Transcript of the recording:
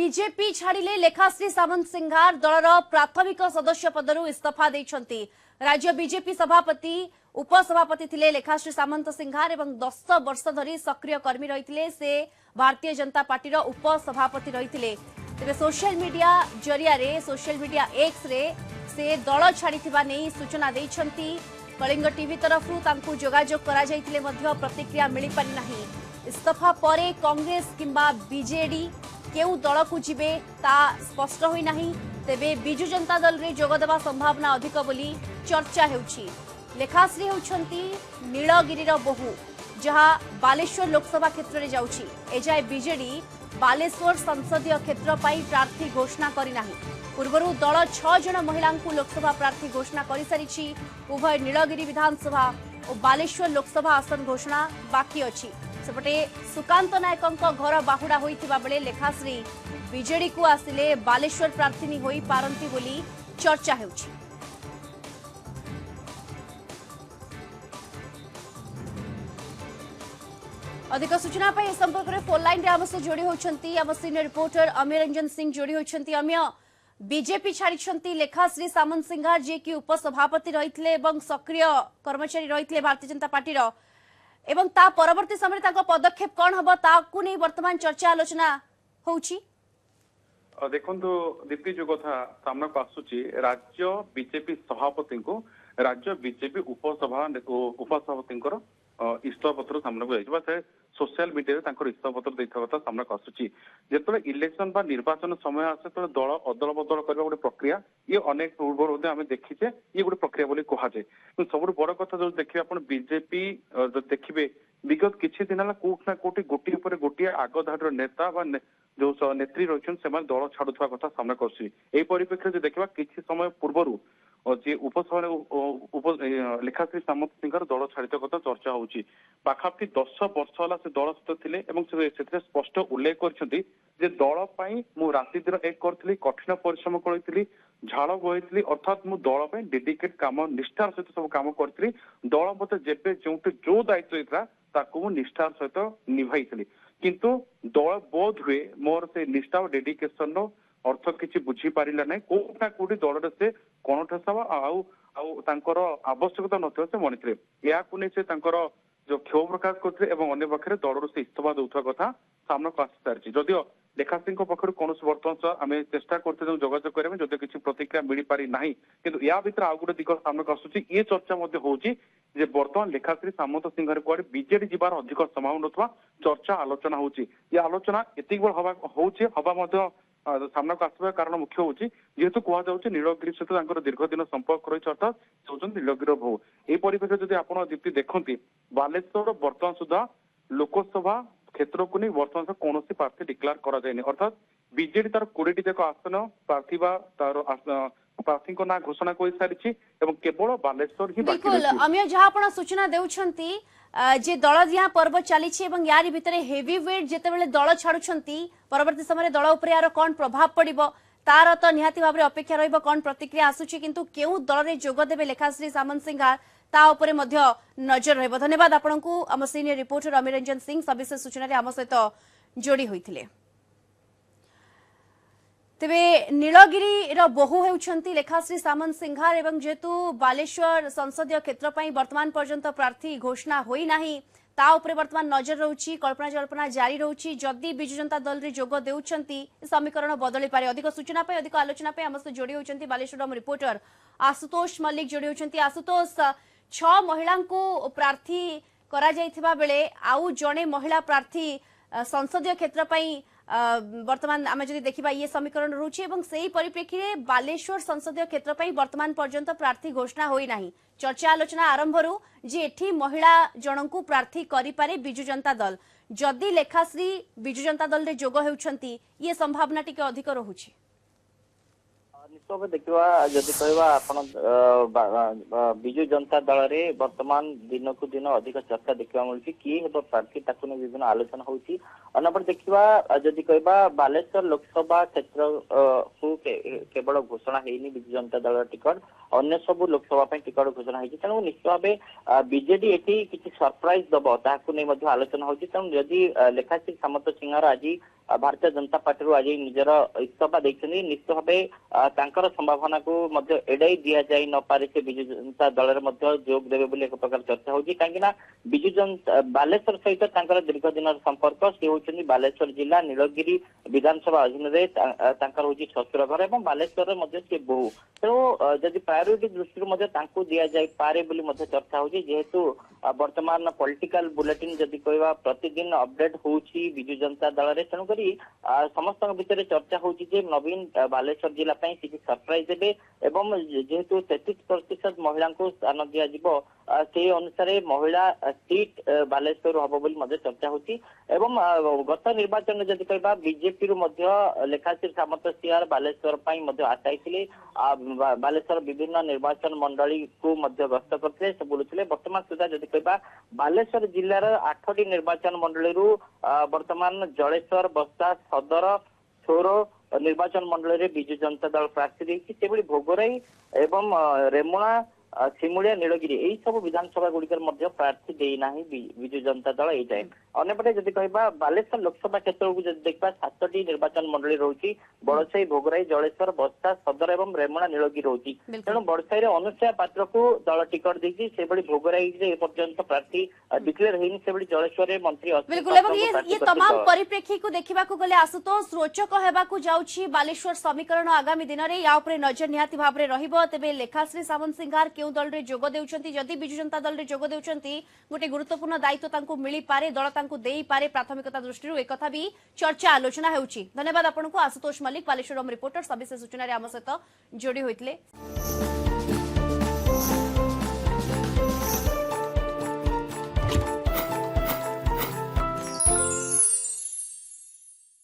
BJP छाड़िले लेखाश्री सामंत सिंघार दलर प्राथमिक सदस्य पदरु इस्तीफा देइछंती। राज्य बीजेपी सभापति उपसभापति थिले लेखाश्री सामंत सिंघार एवं 10 वर्ष धरी सक्रिय कर्मी रहिथिले। से भारतीय जनता पार्टी उपसभापति रहिथिले। तेबे सोशल मीडिया जरिया रे सोशल मीडिया एक्स रे से दल छाड़िथिबा नै सूचना देइछंती। कलिंग टीवी तरफरु तांकु जोगाजोग करा जायतिले मध्य प्रतिक्रिया मिली पारि नाही। इस्तीफा परे कांग्रेस किंबा बीजेडी केउ दल को जीवे ता स्पष्ट होई नाही। तेबे बिजु जनता दल रे जोगदेवा संभावना अधिक बोली चर्चा हेउछि। लेखाश्री हेउछंती नीलगिरीर बहु जहा बालेश्वर लोकसभा क्षेत्र रे जाउछि। एजाय बीजेडी बालेश्वर संसदीय क्षेत्र पाई प्रार्थी घोषणा करि नाही। पूर्वरु दल 6 जन महिला लोकसभा प्रार्थी घोषणा करि सारिछि। उभय नीलगिरी विधानसभा और बालेश्वर लोकसभा आसन घोषणा बाकी अछि। सेपटे सुकांत नायकों घर बाहुड़ा होइथिबा बेले लेखाश्री बीजेडी को आसिले बालेश्वर प्रार्थी होई पारंती बोली चर्चा हेउछि। अधिक सूचना पाई संपर्क में फोन लाइन रे हमसे जोड़ी होछंती आम सीनियर रिपोर्टर अमीय रंजन सिंह जोड़ी होछंती। अमीय बीजेपी छाड़ी लेखाश्री सामंत सिंघार जे कि उपसभापति रहिथिले एवं सक्रिय कर्मचारी रहिथिले भारतीय जनता पार्टी रो एवं ता परवर्ती समय ताको पदक्षेप कौन हबो ताकू नै वर्तमान चर्चा आलोचना होउछि। देखंतु दीप्ति जो कथा सामना को आसुची राज्य बीजेपी सभापति को राज्य बीजेपी उपसभापति इस्तीफा पत्र सामना को जाइबा से सोशल मीडिया रे इस्तीफा पत्र देइथा कथा सामना को आसुची। जेतले इलेक्शन बा निर्वाचन समय आसे तो दल अदल बदल करबा गोटे प्रक्रिया ये अनेक पूर्व होते आम देखीचे ये गोटे प्रक्रिया बोली कहा जाए। सब बड़ कथा जो देखिए आप बीजेपी देखिए विगत किछि दिन हला कोठना कोठी गोटी ऊपर गोटी आग धाडर नेता बा जो नेत्री रहिछन से दल छाड़ुवा कथा सामना करछि। एई परिप्रेक्षी जो देखिबा किछि समय पूर्वरु जे लेखाश्री सामंत सिंघार दल छाड़ित कथा चर्चा होउछि। पाखापाखि 10 वर्ष हला से दल सहित थिले एवं से स्पष्ट उल्लेख करछन्ती जे दल पई मु राति दिन एक करथली कठिन परिश्रम करथली झाड़ बोइथली अर्थात मु दल पई डेडिकेट काम निष्ठार सहित सब काम करथली। दल मते जेबे जो दायित्व इतरा ताकू मु निष्ठार सहित निभाइथली किंतु दल बोध हुए मोर से निष्ठा और डेडिकेशन रो अर्थ किछि बुझी पारिला नै। कोठा कोठी दल से कोणठसा आउ तांकर आवश्यकता नथियो से मनिथिले या को नै से तांकर जो क्षोभ प्रकाश करथिले एवं अन्य पक्षरे दल से इस्तीफा दउथवा कथा सामना को आसी सारछि। जदियो लेखाश्री पक्षर कौन वर्तमान आम चेष्टा करते जोगाजोग करें जदि किसी प्रतिक्रिया मिल पारि नाही किंतु या भीतर आउ गोटे दिग सामना को आसुछि। ये चर्चा मध्य होउछि जे वर्तमान लेखाश्री सामंत सिंघार कुआडे बीजेडी जिबार अधिक संभावना नथवा चर्चा आलोचना होउछि। ये आलोचना एतिक बड़ हवा मध्य सामना को आसवा कारण मुख्य होउछि जेहेतु कह जाउछि नीलगिरी सहित दीर्घ दिन संपर्क रही अर्थात से नीलगिरी बहु। ये परिप्रेक्षी जदि आप दीप्ति देखती बालेश्वर वर्तमान सुधा लोकसभा क्षेत्र को नहीं वर्तमान से कौन प्रार्थी डिक्लेयर करा जायनि अर्थात बीजेडी तार 20 जाक आसन प्रार्थी बा तार प्रार्थी को ना घोषणा कर सारी केवल बालेश्वर ही बिल्कुल अमिय जहां आपण सूचना देउछंती जे दल दिया पर्व चली यारी भितर हेवी वेट जेतेबेले दल छाड़ुछंती परवर्ती समय दल उपरे यार कोन प्रभाव पड़िबो तार तो निहाती भाबरे अपेक्षा रहिबो कोन प्रतिक्रिया आसुची किंतु केउ दल रे जोग देबे लेखाश्री सामंत सिंघार ता उपरे मध्य नजर रहबो। धन्यवाद आपनकु हम सीनियर रिपोर्टर अमीय रंजन सिंह सविशेष सूचना रे हम सहित जोड़ी होइथिले। तेबे नीलगिरी रो बहु हेउछंती लेखाश्री सामंत सिंघार एवं जेतु बालेश्वर संसदीय क्षेत्र पई वर्तमान पर्यंत प्रार्थी घोषणा होई नाही ता उपरे वर्तमान नजर रहउची कल्पना जल्पना जारी रहउची। जदी बिजु जनता दल रे जोग देउछंती समीकरण बदली पारे। अधिक सूचना पे अधिक आलोचना पे हमसे जोड़ी होउछंती बालेश्वर रिपोर्टर आशुतोष मल्लिक जोड़ी होउछंती। आशुतोष 6 महिला को प्रार्थी करा जायथिबा बेले आउ जणे महिला प्रार्थी संसदीय क्षेत्र पई वर्तमान आम जदि देखा ये समीकरण रोचे से ही परिप्रेक्षी में बालेश्वर संसदीय क्षेत्र पर वर्तमान पर्यंत प्रार्थी घोषणा होई नाही। चर्चा आलोचना आरंभ जे एठी महिला जन को प्रार्थी करिपारे बिजु जनता दल जदि लेखाश्री बिजु जनता दल रे जोग हेउछंती ये संभावना टिके अधिक रहुछि। निश्चय देखा जदि कहवा आपण बिजु जनता दल रे वर्तमान दिन को दिन अधिक चर्चा देखा मिलुछि किए हेबो प्रार्थी ताकु ने विभिन्न आलोचना होउछि। अनपर देखा जदि कहवा बालेश्वर लोकसभा क्षेत्र को केवल घोषणा हेनी बिजु जनता दल टिकट अन्य सब लोकसभा टिकट घोषणा होती तेणु निश्चित भाव बीजेडी एटी किसी सरप्राइज दब ताकू नहीं आलोचना होती तेणु जदि लेखाश्री सामंत सिंहार आज भारतीय जनता पार्टी आज निजर इस्तीफा देखते निश्चित भाव संभावना को एड़ाई दि जाई न पारे से विजु जनता दल में जोग देवे बोली एक प्रकार चर्चा होगी कहीं विजु जनता बालेश्वर सहित दीर्घ दिन संपर्क से होती बालेश्वर जिला नीलगिरी विधानसभा अधीन हूँ शशुर घर और बालेश्वर सी बहु तेणु जदि प्रायोरिटी दृष्टि दि जाए पारे बोली चर्चा होगी जेहेतु वर्तमान पॉलिटिकल बुलेटिन जदि कहवा प्रतिदिन अपडेट होउछि विजु जनता दल रे तेणुक समस्त भितर चर्चा होउछि नवीन बालेश्वर जिला किसी सरप्राइज देवे एवं जेहेतु 33% महिला को स्थान दिज्व से अनुसार महिला सीट बालेश्वर हम बोली चर्चा होती एवं गत निर्वाचन जदि कहवा बीजेपी रु लेखाश्री सामंत सिंह बालेश्वर आशाई बालेश्वर विभिन्न निर्वाचन मंडली को गस्त करते बुलूले वर्तमान सुधा जदि कहवा बालेश्वर जिलार 8टी निर्वाचन मंडली वर्तमान जलेश्वर बस्ता सदर छोरो निर्वाचन मंडली विजु जनता दल प्रार्थी देखिए भोगराई एवं रेमुणा सिमुलिया नीलगिरी यही सब विधानसभा गुड़िकर प्रार्थी देना विजु जनता दल यही टाइम अंपटे जदि कहवा बालेश्वर लोकसभा क्षेत्र को जब देखा 7टी निर्वाचन मंडली रही बड़साई भोगराई जलेश्वर बस्ता सदर एवं रेमुणा नीलगिरी रही तेणु बड़साई अनुसया पात्र को दल टिकट देखिए भोगराई पर्यंत प्रार्थी डिक्लेयर होनी से जलेश्वर मंत्री बिल्कुल ये तमाम परिप्रेक्षी को देखा गले आशुतोष रोचक होगाकू जाउछि बालेश्वर समीकरण आगामी दिन में या नजर निहाती भाव में रहिबो तेबे लेखाश्री सामंत सिंघार क्यों दल रे जोग देउछंती जदि विजु जनता दल रे जोग देउछंती गोटे गुरुत्वपूर्ण दायित्व तांको मिली पारे दल तांको देई पारे प्राथमिकता दृष्टि एक कथा भी चर्चा आलोचना हेउछि धन्यवाद आपनको आशुतोष मल्लिक बालेश्वर रिपोर्टर सविशेष सूचना रे आम सहित जोड़ी होइतले।